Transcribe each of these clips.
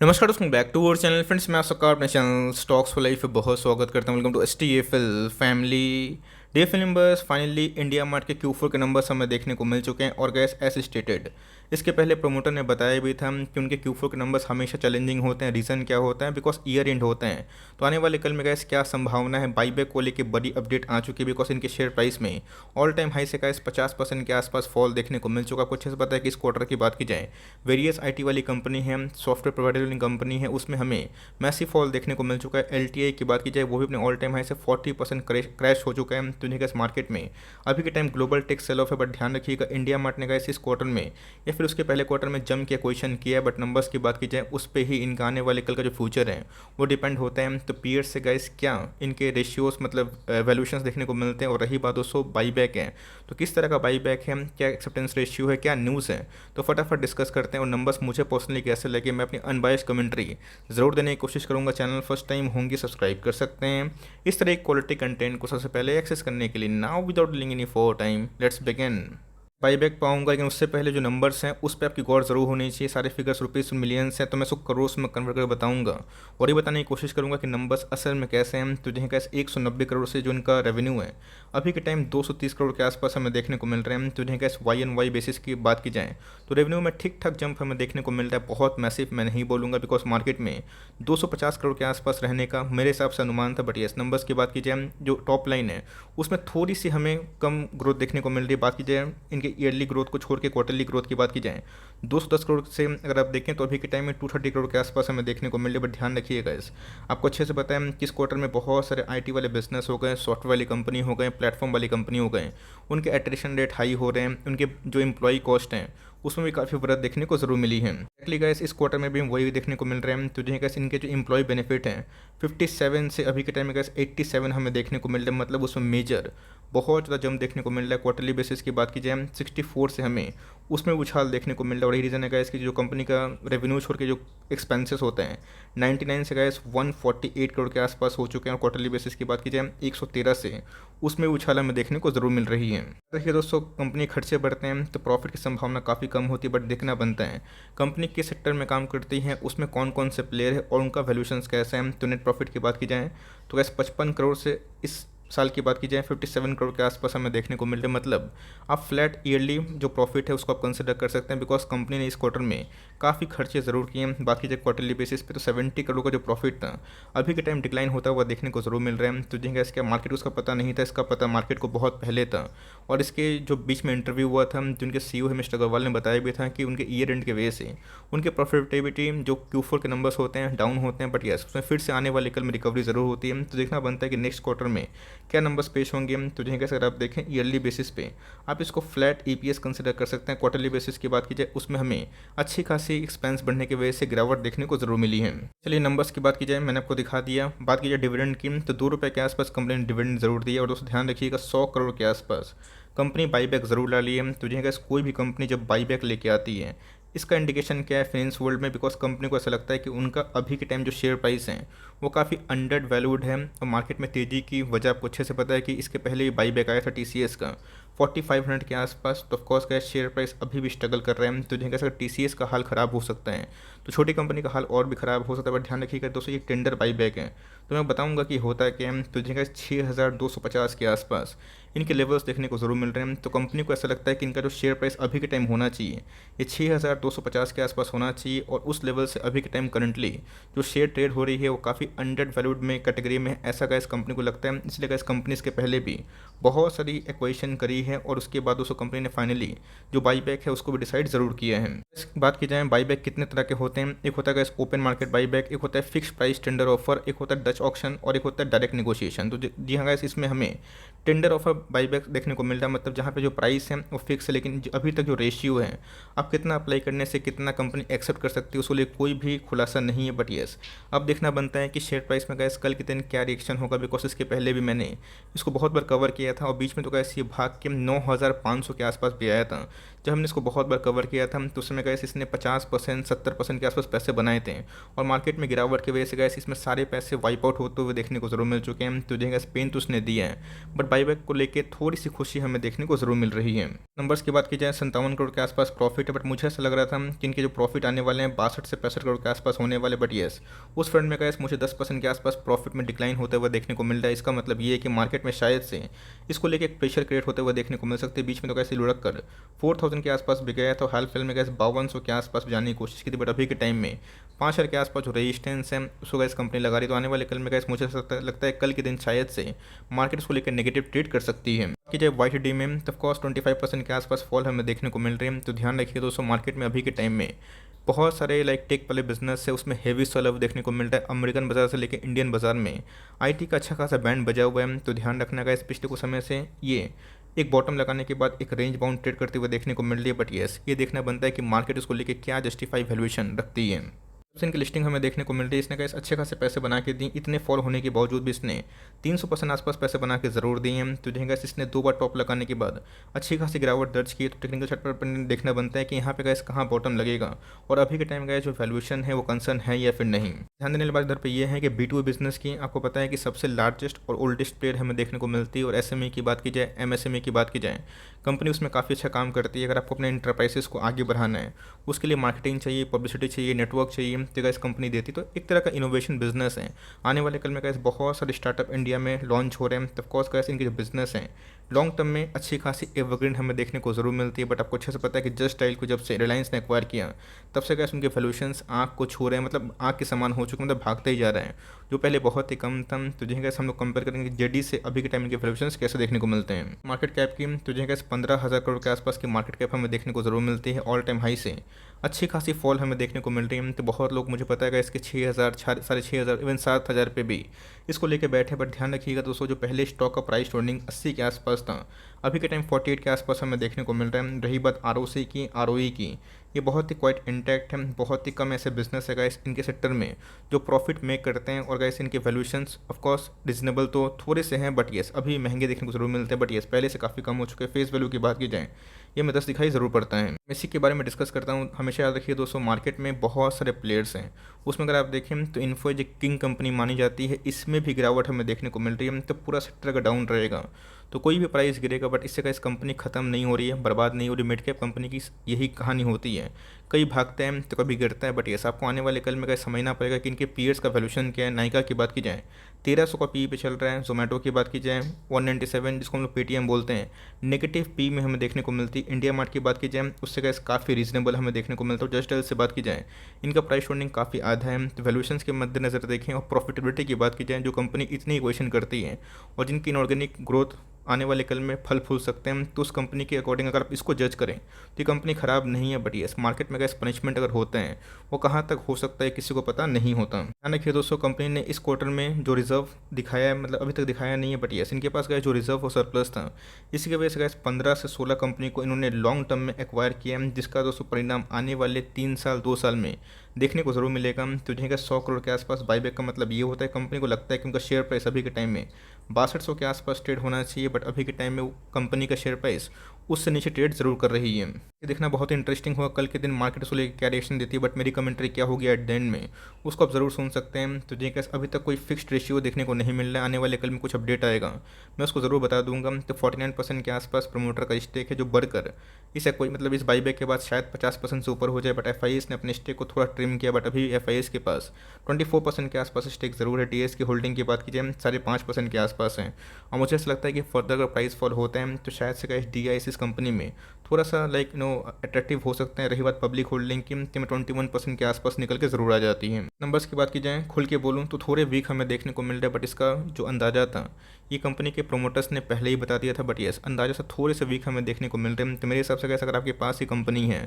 नमस्कार दोस्तों, back to our channel friends. मैं आप सबका अपने चैनल स्टॉक्स फॉर लाइफ पे बहुत स्वागत करता हूं। Welcome to STFL family. DFL numbers finally India Mart के Q4 के नंबर्स हमें देखने को मिल चुके हैं और गैस एज स्टेटेड इसके पहले प्रमोटर ने बताया भी था कि उनके Q4 के नंबर्स हमेशा चैलेंजिंग होते हैं। रीज़न क्या होता है? बिकॉज ईयर एंड होते हैं। तो आने वाले कल में गैस क्या संभावना है? बाईबैक को लेकर बड़ी अपडेट आ चुकी है बिकॉज इनके शेयर प्राइस में ऑल टाइम हाई से गैस 50% के आसपास फॉल देखने को मिल चुका। कुछ ऐसा पता है कि इस क्वार्टर की बात की जाए, वेरियस IT वाली कंपनी है, सॉफ्टवेयर प्रोवाइडर वाली कंपनी है, उसमें हमें मैसिव फॉल देखने को मिल चुका है। LTI की बात की जाए वो भी अपने ऑल टाइम हाई से 40% क्रैश हो चुका है। तो इस मार्केट में अभी के time global tech sell off है, बट ध्यान रखिएगा इंडिया मार्ट ने गैस इस क्वार्टर में या फिर उसके पहले क्वार्टर में जम के क्वेश्चन किया है। बट नंबर्स की बात की जाए उस पर ही इनका आने वाले कल का जो फ्यूचर है वो डिपेंड होता है। तो पीयर्स से गैस क्या इनके रेशियोज मतलब वैल्यूएशंस देखने को मिलते हैं। और रही बात दोस्तों बाईबैक है, तो किस तरह का बाईबैक है, क्या एक्सेप्टेंस रेशियो है, क्या न्यूज़ है, तो फटाफट डिस्कस करते हैं। और नंबर्स मुझे पर्सनली कैसे लगे मैं अपनी अनबायस कमेंट्री ज़रूर देने की कोशिश करूंगा। चैनल फर्स्ट टाइम होंगे सब्सक्राइब कर सकते हैं इस तरह की क्वालिटी कंटेंट को सबसे पहले एक्सेस करने के लिए। Now without dealing any four time let's begin. Buyback पाऊंगा, लेकिन उससे पहले जो नंबर्स हैं उस पर आपकी गौर जरूर होनी चाहिए। सारे फिगर्स रुपीस मिलियंस हैं, तो मैं उसको करोड़ में कन्वर्ट करके बताऊंगा और ये बताने की कोशिश करूंगा कि नंबर्स असल में कैसे हैं। तो जहाँ कैसे 190 करोड़ से जो इनका रेवेन्यू है अभी के टाइम 230 करोड़ के आसपास हमें देखने को मिल रहे हैं। तो जहाँ कैसे YoY बेसिस की बात की जाए तो रेवेन्यू में ठीक ठाक जंप हमें देखने को मिल रहा है। बहुत मैसिव मैं नहीं बोलूँगा बिकॉज मार्केट में 250 करोड़ के आसपास रहने का मेरे हिसाब से अनुमान था। बट यस, नंबर्स की बात की जाए जो टॉप लाइन है उसमें थोड़ी सी हमें कम ग्रोथ देखने को मिल रही है। बात की जाए इनके ईयरली ग्रोथ को छोड़ के क्वार्टरली ग्रोथ की बात की जाए 210 करोड़ से अगर आप देखें तो अभी के टाइम में 230 करोड़ के आसपास हमें देखने को मिल रही है। बट ध्यान रखिएगा इस आपको अच्छे से पता है कि इस क्वार्टर में बहुत सारे IT वाले बिजनेस हो गए, सॉफ्टवेयर वाली कंपनी हो गए, प्लेटफॉर्म वाली कंपनी हो गए, उनके एट्रिशन रेट हाई हो रहे हैं, उनके जो एम्प्लॉय कॉस्ट हैं उसमें भी काफ़ी वृद्धि देखने को जरूर मिली है। एक्चुअली गैस इस क्वार्टर में भी वही देखने को मिल रहे हैं। तो जो गैस इनके जो एम्प्लॉय बेनिफिट हैं 57 से अभी के टाइम में गैस 87 हमें देखने को मिल रहे हैं। मतलब उसमें मेजर बहुत ज़्यादा जंप देखने को मिल रहा है। क्वार्टरली बेसिस की बात की जाए 64 से हमें उसमें उछाल देखने को मिल रहा है। और यही रीज़न है गैस कि जो कंपनी का रेवेन्यू छोड़ के जो एक्सपेंसेस होते हैं 99 से गैस 148 करोड़ के आसपास हो चुके हैं। और क्वार्टरली बेसिस की बात की जाए 113 से उसमें उछाल हमें देखने को ज़रूर मिल रही है। देखिए दोस्तों, कंपनी खर्चे बढ़ते हैं तो प्रॉफिट की संभावना काफ़ी कम होती है। बट देखना बनता है कंपनी किस सेक्टर में काम करती है, उसमें कौन कौन से प्लेयर है और उनका वैल्यूएशंस कैसे हैं। तो नेट प्रॉफिट की बात की जाए तो गैस 55 करोड़ से इस साल की बात की जाए 57 करोड़ के आसपास हमें देखने को मिल रहा है। मतलब आप फ्लैट ईयरली जो प्रॉफिट है उसको आप कंसिडर कर सकते हैं बिकॉज कंपनी ने इस क्वार्टर में काफ़ी खर्चे ज़रूर किए हैं। बाकी जो क्वार्टरली बेसिस पे तो 70 करोड़ का जो प्रॉफिट था अभी के टाइम डिक्लाइन होता हुआ देखने को ज़रूर मिल रहा है। तो जिनका इसका मार्केट उसका पता नहीं था, इसका पता मार्केट को बहुत पहले था। और इसके जो बीच में इंटरव्यू हुआ था जिनके CEO है मिस्टर अग्रवाल ने बताया भी था कि उनके ईयर एंड के वजह से उनके प्रॉफिटेबिलिटी जो Q4 के नंबर्स होते हैं डाउन होते हैं। बट यस, उसमें फिर से आने वाले कल में रिकवरी ज़रूर होती है। तो देखना बनता है कि नेक्स्ट क्वार्टर में क्या नंबर्स पेश होंगे। तो जहाँ कैसे अगर आप देखें ईयरली बेसिस पे आप इसको फ्लैट EPS कंसिडर कर सकते हैं। क्वार्टरली बेसिस की बात की जाए उसमें हमें अच्छी खासी एक्सपेंस बढ़ने की वजह से गिरावट देखने को जरूर मिली है। चलिए नंबर्स की बात की जाए, मैंने आपको दिखा दिया। बात की जाए डिविडेंड की तो ₹2 के आसपास कंपनी ने डिविडेंड जरूर दिया। और दोस्तों ध्यान रखिएगा 100 करोड़ के आसपास कंपनी बाईबैक ज़रूर डाली है। तो जहाँ कोई भी कंपनी जब बाईबैक लेके आती है इसका इंडिकेशन क्या है फाइनेंस वर्ल्ड में, बिकॉज कंपनी को ऐसा लगता है कि उनका अभी के टाइम जो शेयर प्राइस हैं वो काफ़ी अंडर वैल्यूड है। और मार्केट में तेज़ी की वजह आपको अच्छे से पता है कि इसके पहले भी बाईबैक आया था TCS का 4500 के आसपास। तो ऑफकोर्स का शेयर प्राइस अभी भी स्ट्रगल कर रहे हैं। तो जिनका अगर TCS का हाल ख़राब हो सकता है तो छोटी कंपनी का हाल और भी ख़राब हो सकता है। बट ध्यान रखिएगा दोस्तों ये टेंडर बाईबैक है, तो मैं बताऊंगा कि होता है क्या। तो जिनका 6250 के आसपास इनके लेवल्स देखने को ज़रूर मिल रहे हैं। तो कंपनी को ऐसा लगता है कि इनका जो शेयर प्राइस अभी के टाइम होना चाहिए ये 6250 के आसपास होना चाहिए। और उस लेवल से अभी के टाइम करंटली जो शेयर ट्रेड हो रही है वो काफ़ी अंडर वैल्यूड में कैटेगरी में है, ऐसा गैस कंपनी को लगता है। इसलिए गैस कंपनी इसके पहले भी बहुत सारी एक्वाजिशन करी है और उसके बाद उसको कंपनी ने फाइनली जो बाईबैक है उसको भी डिसाइड ज़रूर किया है। इस बात की जाए बाईबैक कितने तरह के होते हैं, एक होता है गैस ओपन मार्केट बाईबैक, एक होता है फिक्स प्राइस टेंडर ऑफर, एक होता है डच ऑक्शन और एक होता है डायरेक्ट नेगोशिएशन। तो जी हाँ गैस, इसमें हमें टेंडर ऑफर बाईबैक देखने को मिल रहा है। मतलब जहाँ पे जो प्राइस है वो फिक्स है, लेकिन अभी तक जो रेशियो है आप कितना अप्लाई करने से कितना कंपनी एक्सेप्ट कर सकती है उसको लिए कोई भी खुलासा नहीं है। बट यस, अब देखना बनता है कि शेयर प्राइस में गैस कल के दिन क्या रिएक्शन होगा। बिकॉज इसके पहले भी मैंने इसको बहुत बार कवर किया था और बीच में तो गैस ये भाग के 9500 के आसपास भी आया था। जब हमने इसको बहुत बार कवर किया था तो उसमें गैस इसने 50% 70% के आसपास पैसे बनाए थे। और मार्केट में गिरावट की वजह से गैस इसमें सारे पैसे वाइप आउट होते हुए देखने को जरूर मिल चुके हैं। तो जो गैस पेन तो उसने दिया है, बट बाईबैक को लेकर थोड़ी सी खुशी हमें देखने को जरूर मिल रही है। नंबर्स की बात की जाए 57 करोड़ के आसपास प्रॉफिट है, बट मुझे ऐसा लग रहा था कि इनके जो प्रॉफिट आने वाले हैं 62 से 65 करोड़ के आसपास होने वाले, बट येस उस फ्रंट में गैस मुझे 10% के आसपास प्रॉफिट में डिक्लाइन होते हुए देखने को मिल रहा है। इसका मतलब ये है कि मार्केट में शायद से इसको लेकर एक प्रेशर क्रिएट होते हुए देखने को मिल सकते हैं। बीच में तो कैसे लुढ़क कर 4000 के आसपास भी गया, तो हाल फिलहाल में गैस 5200 के आसपास जाने की कोशिश की थी, बट अभी के टाइम में 5000 के आसपास जो रेजिस्टेंस है उसको गैस कंपनी लगा रही। तो आने वाले कल में गैस मुझे लगता है कल के दिन शायद से मार्केट उसको लेकर नेगेटिव ट्रेड कर सकती है। कि जब YTD में ऑफ कोर्स 25% के आसपास फॉल हमें देखने को मिल रही है। तो ध्यान रखिए दोस्तों, मार्केट में अभी के टाइम में बहुत सारे टेक वाले बिजनेस है, उसमें हेवी सेल ऑफ देखने को मिल रहा है। अमेरिकन बाजार से लेकर इंडियन बाजार में IT का अच्छा खासा बैंड बजा हुआ है। तो ध्यान रखना का इस पिछले कुछ समय से ये एक बॉटम लगाने के बाद एक रेंज बाउंड ट्रेड करते हुए देखने को मिल रही है, बट येस ये देखना बनता है कि मार्केट उसको लेकर क्या जस्टिफाई वैल्यूएशन रखती है। इनकी लिस्टिंग हमें देखने को मिल रही है, इसने कैसे अच्छे खासे पैसे बना के दी। इतने फॉल होने के बावजूद भी इसने 300% आसपास पैसे बना के जरूर दिए हैं। तो देखिए गैस इसने 2 बार टॉप लगाने के बाद अच्छी खासी गिरावट दर्ज की। तो टेक्निकल चार्ट पर देखना बनता है कि यहाँ पे गैस कहाँ बॉटम लगेगा और अभी के टाइम गैस जो वैल्यूएशन है वो कंसर्न है या फिर नहीं। ध्यान देने वाली बात इधर पे ये है कि B2B बिजनेस की आपको पता है कि सबसे लार्जेस्ट और ओल्डेस्ट प्लेयर हमें देखने को मिलती है। और SME की बात की जाए, MSME की बात की जाए, कंपनी उसमें काफ़ी अच्छा काम करती है। अगर आपको अपने इंटरप्राइजेस को आगे बढ़ाना है, उसके लिए मार्केटिंग चाहिए, पब्लिसिटी चाहिए, नेटवर्क चाहिए, तो गैस कंपनी देती। तो एक तरह का इनोवेशन बिजनेस है। आने वाले कल में गैस बहुत सारे स्टार्टअप इंडिया में लॉन्च हो रहे हैं। तो ऑफकोर्स गैस इनके जो बिजनेस हैं लॉन्ग टर्म में अच्छी खासी एवरग्रीन हमें देखने को जरूर मिलती है। बट आपको अच्छे से पता है कि जस्ट डायल को जब से रिलायंस ने एक्वायर किया तब से गैस उनके वैल्यूएशंस आँख को छू रहे हैं, मतलब आँख के समान हो चुके, मतलब भागते ही जा रहे हैं। जो पहले बहुत ही कम था। तो जिन्हें गैस हम लोग कंपेयर करेंगे जेडी से अभी के टाइम के वैल्यूएशंस कैसे देखने को मिलते हैं। मार्केट कैप की तो जिन्हें गैस 15,000 करोड़ के आसपास की मार्केट कैप हमें देखने को जरूर मिलती है। ऑल टाइम हाई से अच्छी खासी फॉल हमें देखने को मिल रही है। तो बहुत लोग मुझे पता है इसके 6,000, 6,500, इवन 7,000 पे भी इसको लेके बैठे। बट ध्यान रखिएगा दोस्तों, जो पहले स्टॉक का प्राइस ट्रेंडिंग 80 के आसपास था, अभी के टाइम 48 के आसपास हमें देखने को मिल रहा है। रही बात ROC की, ROE की, ये बहुत ही क्वाइट इंटैक्ट है। बहुत ही कम ऐसे बिजनेस है गाइस इनके सेक्टर में जो प्रॉफिट मेक करते हैं। और गाइस इनके वैल्यूएशंस ऑफकोर्स रिजनेबल तो थोड़े से हैं, बट येस अभी महंगे देखने को जरूर मिलते हैं। बट येस पहले से काफ़ी कम हो चुके हैं। फेस वैल्यू की बात की जाए ये में 10 दिखाई ज़रूर पड़ता है। इसी के बारे में डिस्कस करता हूँ। हमेशा याद रखिए दोस्तों, मार्केट में बहुत सारे प्लेयर्स हैं, उसमें अगर आप देखें तो इन्फोज एक किंग कंपनी मानी जाती है। इसमें भी गिरावट हमें देखने को मिल रही है। तो पूरा सेक्टर अगर डाउन रहेगा तो कोई भी प्राइस गिरेगा, बट इससे का इस कंपनी खत्म नहीं हो रही है, बर्बाद नहीं हो रही। मिड कैप कंपनी की यही कहानी होती है, कई भागते हैं तो कभी गिरता है। बट ये आपको आने वाले कल में कहीं समझना पड़ेगा कि इनके पीयर्स का वैल्यूएशन क्या है। नाइका की बात की जाए 1300 का पी पे चल रहा है। जोमेटो की बात की जाए 197, जिसको हम लोग पेटीएम बोलते हैं, नेगेटिव पी में हमें देखने को मिलती है। इंडिया मार्ट की बात की जाए उससे गैस काफ़ी रीजनेबल हमें देखने को मिलता है। जस्ट डायल से बात की जाए इनका प्राइस ट्रेंडिंग काफ़ी आधा है। तो वैल्यूएशंस के मद्देनजर देखें और प्रॉफिटेबिलिटी की बात की जाए, जो कंपनी इतनी इक्वेशन करती है और जिनकी इनऑर्गेनिक ग्रोथ आने वाले कल में फल फूल सकते हैं, तो उस कंपनी के अकॉर्डिंग अगर आप इसको जज करें तो ये कंपनी ख़राब नहीं है। बट येस मार्केट में गैस पनिशमेंट अगर होते हैं वो कहाँ तक हो सकता है किसी को पता नहीं होता। ध्यान रखिए दोस्तों, कंपनी ने इस क्वार्टर में जो रिजर्व दिखाया है, मतलब अभी तक दिखाया नहीं है, बट येस इनके पास गैस जो रिजर्व और सरप्लस था, इसकी वजह से गैस 15 से 16 कंपनी को इन्होंने लॉन्ग टर्म में एक्वायर किया है, जिसका दोस्तों परिणाम आने वाले 3 साल 2 साल में देखने को जरूर मिलेगा। तो जिनका 100 करोड़ के आसपास बाईबैक का मतलब ये होता है कंपनी को लगता है कि उनका शेयर प्राइस अभी के टाइम में 6200 के आसपास ट्रेड होना चाहिए, बट अभी के टाइम में कंपनी का शेयर प्राइस उससे नीचे ट्रेड जरूर कर रही है। ये देखना बहुत इंटरेस्टिंग होगा कल के दिन मार्केट उसको लेकर क्या रिएक्शन देती है। बट मेरी कमेंट्री क्या होगी एट द एंड में उसको आप जरूर सुन सकते हैं। तो जी कैसे अभी तक कोई फिक्स्ड रेशियो देखने को नहीं मिल रहा है, आने वाले कल में कुछ अपडेट आएगा मैं उसको ज़रूर बता दूंगा। तो 49% के आसपास प्रमोटर का स्टेक है, जो बढ़कर इसे कोई मतलब इस बाईबैक के बाद शायद 50% से ऊपर हो जाए। बट FIS ने अपने स्टेक को थोड़ा ट्रिम किया, बट अभी FIS के पास 24% के आसपास स्टेक जरूर है। TS की होल्डिंग की बात की जाए 5.5% के आसपास है। और मुझे ऐसा लगता है कि फर्दर अगर प्राइस फॉल होते हैं तो शायद से कैश DIS इस कंपनी में थोड़ा सा अट्रैक्टिव हो सकते हैं। रही बात पब्लिक होल्डिंग की, में 21% के आसपास निकल के ज़रूर आ जाती है। नंबर्स की बात की जाए खुल के बोलूँ तो थोड़े वीक हमें देखने को मिल रहा है, बट इसका जो अंदाज़ा था ये कंपनी के प्रोमोटर्स ने पहले ही बता दिया था। बट यस अंदाजा से थोड़े से वीक हमें देखने को मिल रहे हैं। तो मेरे हिसाब से अगर आपके पास ही कंपनी है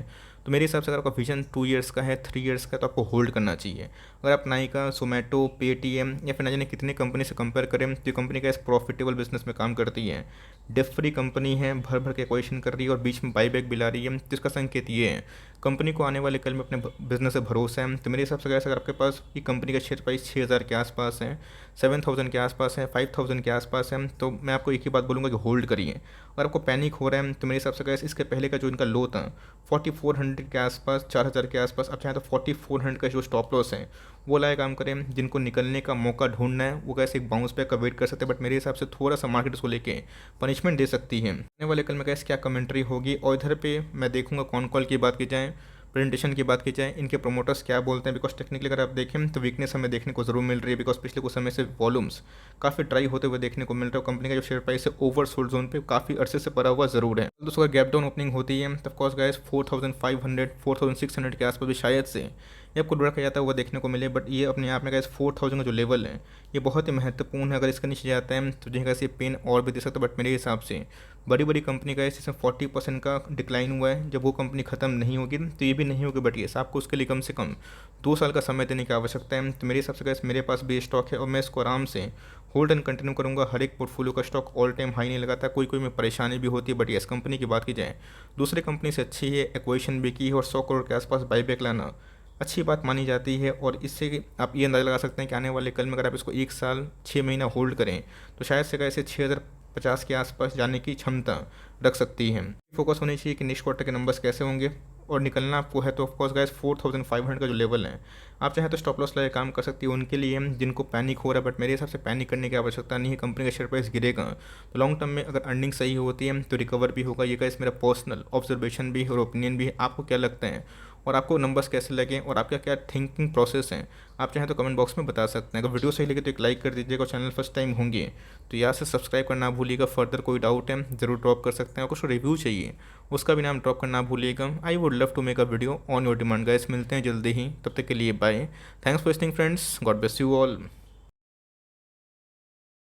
तो मेरे हिसाब से अगर आपका विजन 2 ईयर्स का है, 3 ईयर्स का, तो आपको होल्ड करना चाहिए। अगर आप नाइका, जोमेटो, पेटीएम या फिर ना जाने कितने कंपनी से कंपेयर करें तो कंपनी का इस प्रॉफिटेबल बिजनेस में काम करती है। डेफ फ्री कंपनी है, भर भर के एक्वाजिशन कर रही है और बीच में बाईबैक भी ला रही है। जिसका संकेत ये है कंपनी को आने वाले कल में अपने बिजनेस से भरोसा है। तो मेरे हिसाब से अगर आपके पास ये कंपनी का शेयर प्राइस 6000 के आसपास है, 7000 के आसपास है, 5000 के आसपास है, तो मैं आपको एक ही बात बोलूँगा कि होल्ड करिए। अगर आपको पैनिक हो रहा है तो मेरे हिसाब से गैस इसके पहले का जो इनका लो था 4400 के आसपास, 4000 के आसपास, अब चाहे तो 4400 का जो स्टॉप लॉस है वो वाला काम करें। जिनको निकलने का मौका ढूंढना है वो कैसे एक बाउंस बैक का वेट कर सकते हैं, बट मेरे हिसाब से थोड़ा सा मार्केट उसको लेके पनिशमेंट दे सकती है। आने वाले कल में कैसे क्या कमेंट्री होगी, और इधर पे मैं देखूंगा कौन कॉल की बात की जाए, प्रेजेंटेशन की बात की जाए, इनके प्रोमोटर्स क्या बोलते हैं। बिकॉज टेक्निकली अगर आप देखें तो वीकनेस हमें देखने को जरूर मिल रही है, बिकॉज पिछले कुछ समय से वॉल्यूम्स काफ़ी ड्राई होते हुए देखने को मिल रहा है। कंपनी का जो शेयर प्राइस है ओवर सोल्ड जोन पे काफ़ी अरसे से पड़ा हुआ जरूर है। दोस्तों अगर गैप डाउन ओपनिंग होती है तब कोर्स गाइस 4500 4600 के आसपास भी शायद से ये आपको डरा जाता हुआ देखने को मिले, बट ये अपने आप में गाइस 4000 का जो लेवल है ये बहुत ही महत्वपूर्ण है। अगर इसका नीचे जाता है तो जो है पेन और भी दे सकता है, बट मेरे हिसाब से बड़ी बड़ी कंपनी का इसमें 40% का डिक्लाइन हुआ है। जब वो कंपनी खत्म नहीं होगी तो ये भी नहीं होगी, बट ये आपको उसके लिए कम से कम 2 साल का समय देने की आवश्यकता है। तो मेरे हिसाब से गाइस मेरे पास भी स्टॉक है और मैं इसको आराम से होल्ड एंड कंटिन्यू करूंगा। हर एक पोर्टफोलियो का स्टॉक ऑल टाइम हाई नहीं लगाता, कोई कोई में परेशानी भी होती है, बट इस कंपनी की बात की जाए दूसरी कंपनी से अच्छी है, एक्वेशन भी की है और 100 करोड़ के आसपास बाईबैक लाना अच्छी बात मानी जाती है। और इससे आप ये अंदाज़ा लगा सकते हैं कि आने वाले कल में अगर आप इसको 1 साल 6 महीना होल्ड करें तो शायद से कैसे 6050 के आसपास जाने की क्षमता रख सकती है। फोकस होनी चाहिए कि नेक्स्ट क्वार्टर के नंबर्स कैसे होंगे, और निकलना आपको है तो ऑफकोर्स गाइस 4500 का जो लेवल है आप चाहें तो स्टॉप लॉस लगा काम कर सकती है उनके लिए जिनको पैनिक हो रहा है, बट मेरे हिसाब से पैनिक करने की आवश्यकता नहीं है। कंपनी का शेयर प्राइस गिरेगा तो लॉन्ग टर्म में अगर अर्निंग सही होती है तो रिकवर भी होगा। ये गाइस मेरा पर्सनल ऑब्जर्वेशन भी है और ओपिनियन भी है। आपको क्या लगता है और आपको नंबर्स कैसे लगे और आपका क्या थिंकिंग प्रोसेस है, आप चाहें तो कमेंट बॉक्स में बता सकते हैं। अगर वीडियो सही लगे तो एक लाइक कर दीजिएगा, और चैनल फर्स्ट टाइम होंगे तो यहाँ से सब्सक्राइब करना भूलिएगा। फर्दर कोई डाउट है ज़रूर ड्रॉप कर सकते हैं, और कुछ रिव्यू चाहिए उसका भी नाम ड्रॉप करना भूलिएगा। I would love to make a video on your demand guys. मिलते हैं जल्दी ही, तब तक के लिए bye. Thanks for listening friends, God bless you all.